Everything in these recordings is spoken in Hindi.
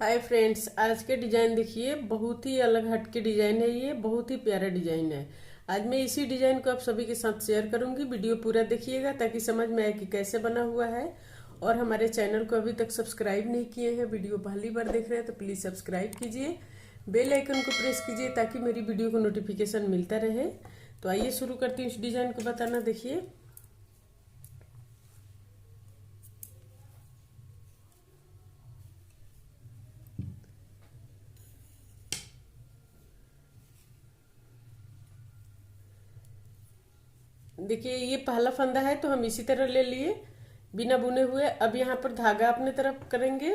हाय फ्रेंड्स, आज के डिजाइन देखिए। बहुत ही अलग हटके डिजाइन है। ये बहुत ही प्यारा डिजाइन है। आज मैं इसी डिजाइन को आप सभी के साथ शेयर करूंगी। वीडियो पूरा देखिएगा ताकि समझ में आए कि कैसे बना हुआ है। और हमारे चैनल को अभी तक सब्सक्राइब नहीं किए हैं, वीडियो पहली बार देख रहे हैं तो प्लीज सब्सक्राइब कीजिए, बेल आइकन को प्रेस कीजिए ताकि मेरी वीडियो को नोटिफिकेशन मिलता रहे। तो आइए शुरू करती हूँ इस डिजाइन को बताना। देखिए, देखिए ये पहला फंदा है तो हम इसी तरह ले लिए बिना बुने हुए। अब यहाँ पर धागा अपने तरफ करेंगे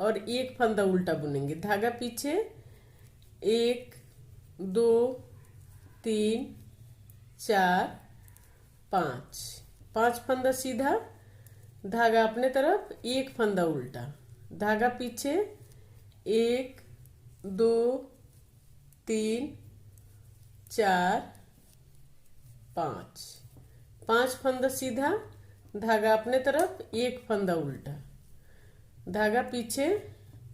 और एक फंदा उल्टा बुनेंगे। धागा पीछे, 1 2 3 4 5, 5 फंदा सीधा, धागा अपने तरफ, एक फंदा उल्टा, धागा पीछे, 1 2 3 4 5, 5 फंदा सीधा, धागा अपने तरफ, एक फंदा उल्टा, धागा पीछे,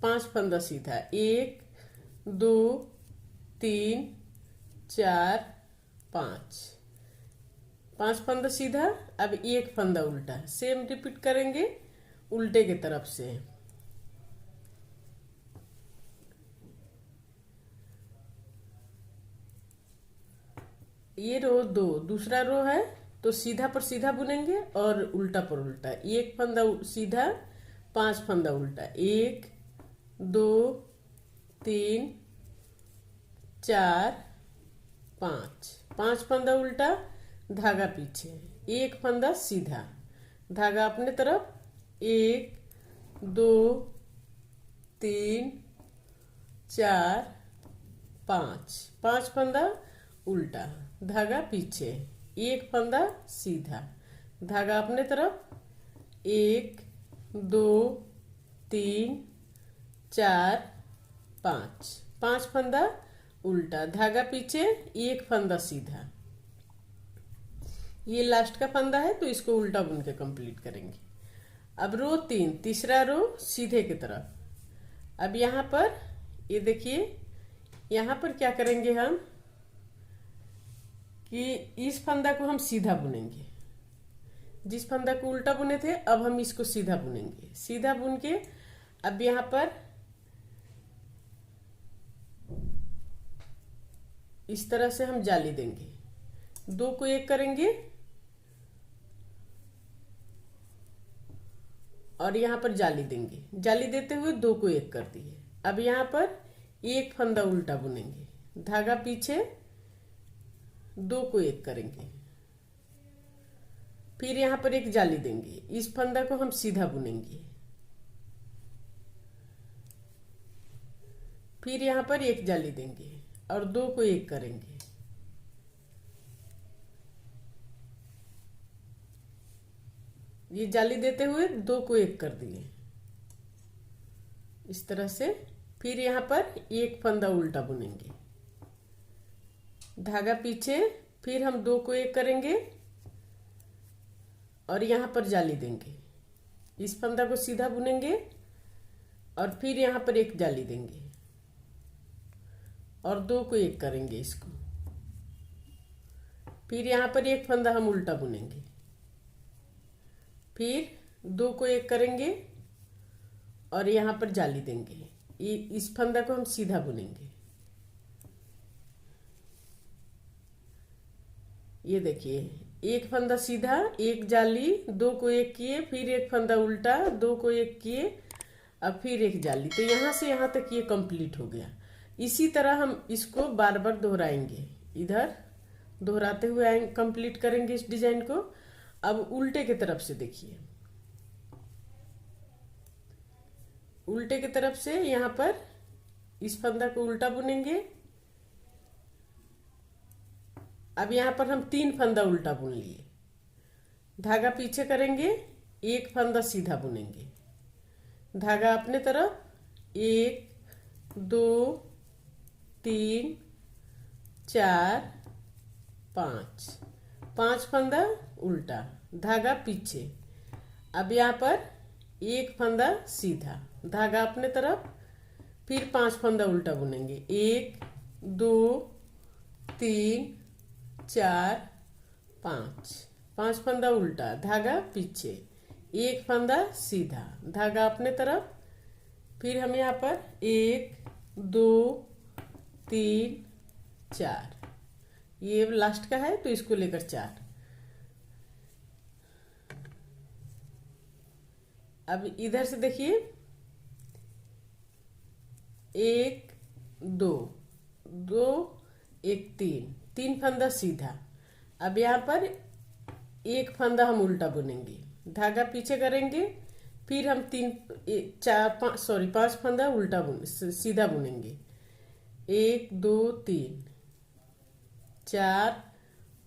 5 फंदा सीधा, 1 2 3 4 5, 5 फंदा सीधा। अब एक फंदा उल्टा, सेम रिपीट करेंगे उल्टे की तरफ से। ये रो दो, दूसरा रो है तो सीधा पर सीधा बुनेंगे और उल्टा पर उल्टा। एक फंदा सीधा, 5 फंदा उल्टा, 1 2 3 4 5, 5 फंदा उल्टा, धागा पीछे, एक फंदा सीधा, धागा अपने तरफ, 1 2 3 4 5, 5 फंदा उल्टा, धागा पीछे, एक फंदा सीधा, धागा अपने तरफ, 1 2 3 4 5, 5 फंदा उल्टा, धागा पीछे, एक फंदा सीधा। ये लास्ट का फंदा है तो इसको उल्टा बुन के कंप्लीट करेंगे। अब रो 3, तीसरा रो सीधे की तरफ। अब यहाँ पर ये देखिए, यहाँ पर क्या करेंगे हम कि इस फंदा को हम सीधा बुनेंगे। जिस फंदा को उल्टा बुने थे अब हम इसको सीधा बुनेंगे। सीधा बुन के अब यहाँ पर इस तरह से हम जाली देंगे, 2 को 1 करेंगे और यहाँ पर जाली देंगे। जाली देते हुए 2 को 1 कर दिए। अब यहाँ पर एक फंदा उल्टा बुनेंगे, धागा पीछे, 2 को 1 करेंगे, फिर यहाँ पर एक जाली देंगे। इस फंदा को हम सीधा बुनेंगे, फिर यहाँ पर एक जाली देंगे और 2 को 1 करेंगे। ये जाली देते हुए 2 को 1 कर दिए इस तरह से। फिर यहाँ पर एक फंदा उल्टा बुनेंगे, धागा पीछे, फिर हम 2 को 1 करेंगे और यहाँ पर जाली देंगे। इस फंदा को सीधा बुनेंगे और फिर यहाँ पर एक जाली देंगे और 2 को 1 करेंगे इसको। फिर यहाँ पर एक फंदा हम उल्टा बुनेंगे, फिर 2 को 1 करेंगे और यहाँ पर जाली देंगे। इस फंदा को हम सीधा बुनेंगे। ये देखिए, एक फंदा सीधा, एक जाली, 2 को 1 किए, फिर एक फंदा उल्टा, 2 को 1 किए, अब फिर एक जाली। तो यहाँ से यहाँ तक ये कंप्लीट हो गया। इसी तरह हम इसको बार बार दोहराएंगे। इधर दोहराते हुए कंप्लीट करेंगे इस डिजाइन को। अब उल्टे की तरफ से देखिए, उल्टे की तरफ से यहाँ पर इस फंदा को उल्टा बुनेंगे। अब यहाँ पर हम 3 फंदा उल्टा बुन लिए, धागा पीछे करेंगे, एक फंदा सीधा बुनेंगे, धागा अपने तरफ, 1 2 3 4 5, 5 फंदा उल्टा, धागा पीछे। अब यहाँ पर एक फंदा सीधा, धागा अपने तरफ, फिर 5 फंदा उल्टा बुनेंगे। 1 2 3 4 5, 5 फंदा उल्टा, धागा पीछे, एक फंदा सीधा, धागा अपने तरफ। फिर हम यहाँ पर 1 2 3 4, ये लास्ट का है तो इसको लेकर 4। अब इधर से देखिए 1 2 2 1 3, 3 फंदा सीधा। अब यहाँ पर एक फंदा हम उल्टा बुनेंगे, धागा पीछे करेंगे, फिर हम 5 फंदा उल्टा सीधा बुनेंगे। 1 2 3 4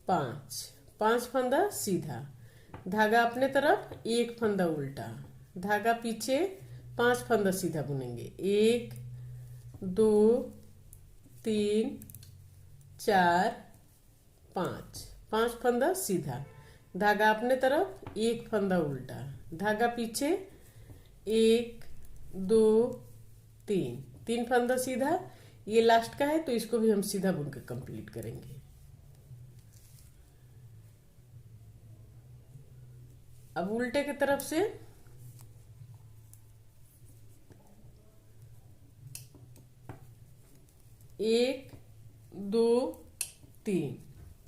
5, 5 फंदा सीधा, धागा अपने तरफ, एक फंदा उल्टा, धागा पीछे, 5 फंदा सीधा बुनेंगे। 1 2 3 4 5, 5 फंदा सीधा, धागा अपने तरफ, एक फंदा उल्टा, धागा पीछे, 1 2 3, 3 फंदा सीधा। ये लास्ट का है तो इसको भी हम सीधा बुन के कंप्लीट करेंगे। अब उल्टे की तरफ से 1 2 3,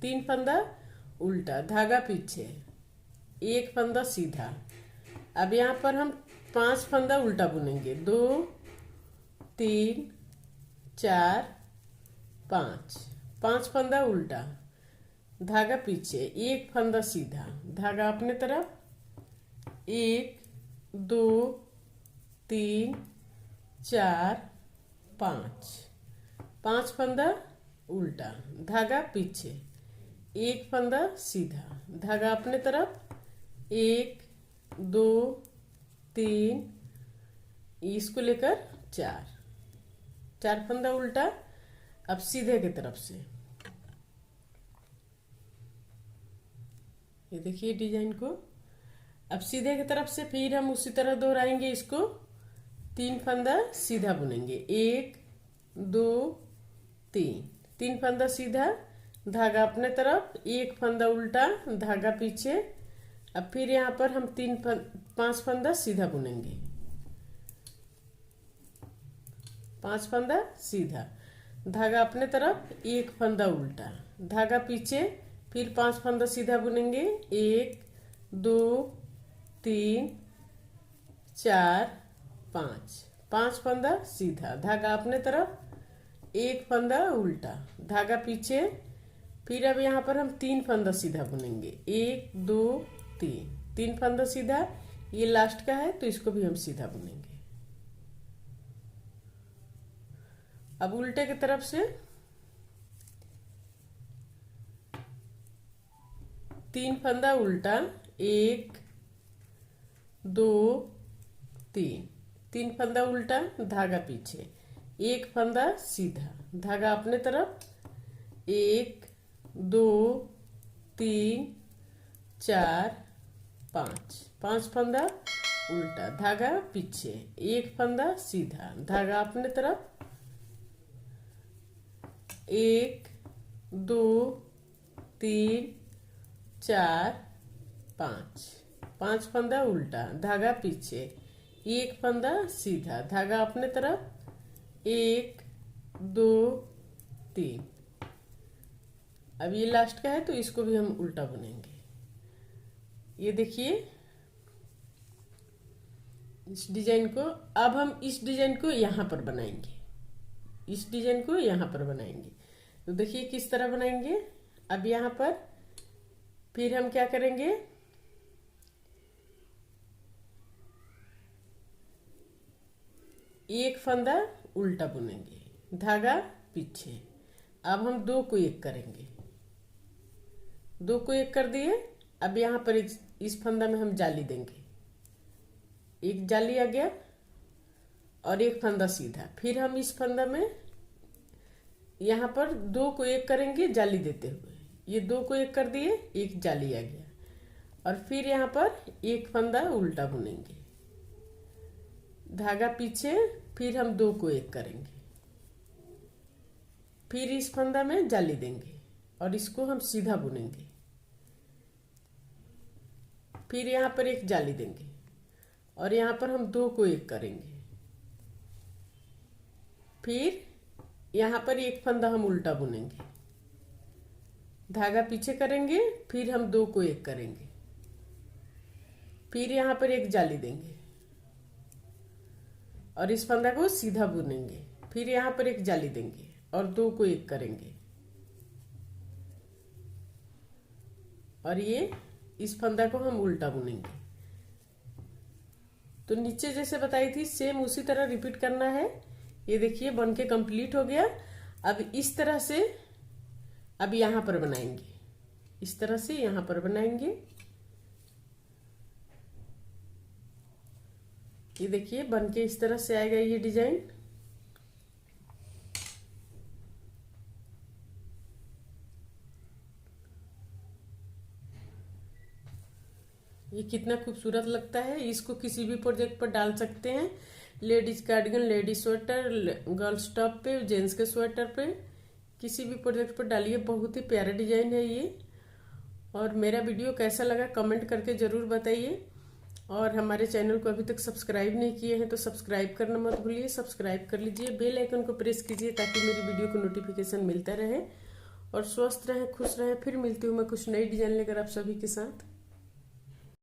3 फंदा उल्टा, धागा पीछे, एक फंदा सीधा। अब यहाँ पर हम 5 फंदा उल्टा बुनेंगे। 2 3 4 5, 5 फंदा उल्टा, धागा पीछे, एक फंदा सीधा, धागा अपने तरफ, 1 2 3 4 5, 5 फंदा उल्टा, धागा पीछे, एक फंदा सीधा, धागा अपने तरफ, 1 2 3, इसको लेकर 4, 4 फंदा उल्टा। अब सीधे की तरफ से ये देखिए डिजाइन को। अब सीधे की तरफ से फिर हम उसी तरह दोहराएंगे इसको। 3 फंदा सीधा बुनेंगे। 1 2 3, 3 फंदा सीधा, धागा अपने तरफ, एक फंदा उल्टा, धागा पीछे। अब फिर यहाँ पर हम 5 फंदा सीधा बुनेंगे। 5 फंदा सीधा, धागा अपने तरफ, एक फंदा उल्टा, धागा पीछे, फिर 5 फंदा सीधा बुनेंगे। 1 2 3 4 5, 5 फंदा सीधा, धागा अपने तरफ, एक फंदा उल्टा, धागा पीछे। फिर अब यहाँ पर हम 3 फंदा सीधा बुनेंगे। 1 2 3, 3 फंदा सीधा, ये लास्ट का है तो इसको भी हम सीधा बुनेंगे। अब उल्टे की तरफ से 3 फंदा उल्टा, 1 2 3, 3 फंदा उल्टा, धागा पीछे, एक फंदा सीधा, धागा अपने तरफ, 1 2 3 4 5, 5 फंदा उल्टा, धागा पीछे, एक फंदा सीधा, धागा अपने तरफ, 1 2 3 4 5, 5 फंदा उल्टा, धागा पीछे, एक फंदा सीधा, धागा अपने तरफ, 1 2 3। अब ये लास्ट का है तो इसको भी हम उल्टा बुनेंगे। ये देखिए इस डिजाइन को। अब हम इस डिजाइन को यहाँ पर बनाएंगे, इस डिजाइन को यहाँ पर बनाएंगे। तो देखिए किस तरह बनाएंगे। अब यहाँ पर फिर हम क्या करेंगे, एक फंदा उल्टा बुनेंगे, धागा पीछे। अब हम 2 को 1 करेंगे, 2 को 1 कर दिए। अब यहाँ पर इस फंदा में हम जाली देंगे, एक जाली आ गया और एक फंदा सीधा। फिर हम इस फंदा में यहाँ पर 2 को 1 करेंगे जाली देते हुए। ये 2 को 1 कर दिए, एक जाली आ गया और फिर यहाँ पर एक फंदा उल्टा बुनेंगे, धागा पीछे, फिर हम 2 को एक करेंगे, फिर इस फंदा में जाली देंगे और इसको हम सीधा बुनेंगे। फिर यहाँ पर एक जाली देंगे और यहाँ पर हम 2 को एक करेंगे। फिर यहाँ पर एक फंदा हम उल्टा बुनेंगे, धागा पीछे करेंगे, फिर हम 2 को एक करेंगे। फिर यहाँ पर एक जाली देंगे और इस फंदा को सीधा बुनेंगे। फिर यहाँ पर एक जाली देंगे और 2 को एक करेंगे और ये इस फंदा को हम उल्टा बुनेंगे। तो नीचे जैसे बताई थी सेम उसी तरह रिपीट करना है। ये देखिए बन के कंप्लीट हो गया। अब इस तरह से अब यहाँ पर बनाएंगे, इस तरह से यहाँ पर बनाएंगे। ये देखिए बन के इस तरह से आएगा ये डिजाइन। ये कितना खूबसूरत लगता है। इसको किसी भी प्रोजेक्ट पर डाल सकते हैं, ladies cardigan, ladies sweater, girls top पे, जेंट्स के स्वेटर पे, किसी भी प्रोजेक्ट पर डालिए। बहुत ही प्यारा डिजाइन है ये। और मेरा वीडियो कैसा लगा कमेंट करके जरूर बताइए। और हमारे चैनल को अभी तक सब्सक्राइब नहीं किए हैं तो सब्सक्राइब करना मत भूलिए, सब्सक्राइब कर लीजिए, बेल आइकन को प्रेस कीजिए ताकि मेरी वीडियो को नोटिफिकेशन मिलता रहे। और स्वस्थ रहें, खुश रहें। फिर मिलती हूँ मैं कुछ नई डिजाइन लेकर आप सभी के साथ।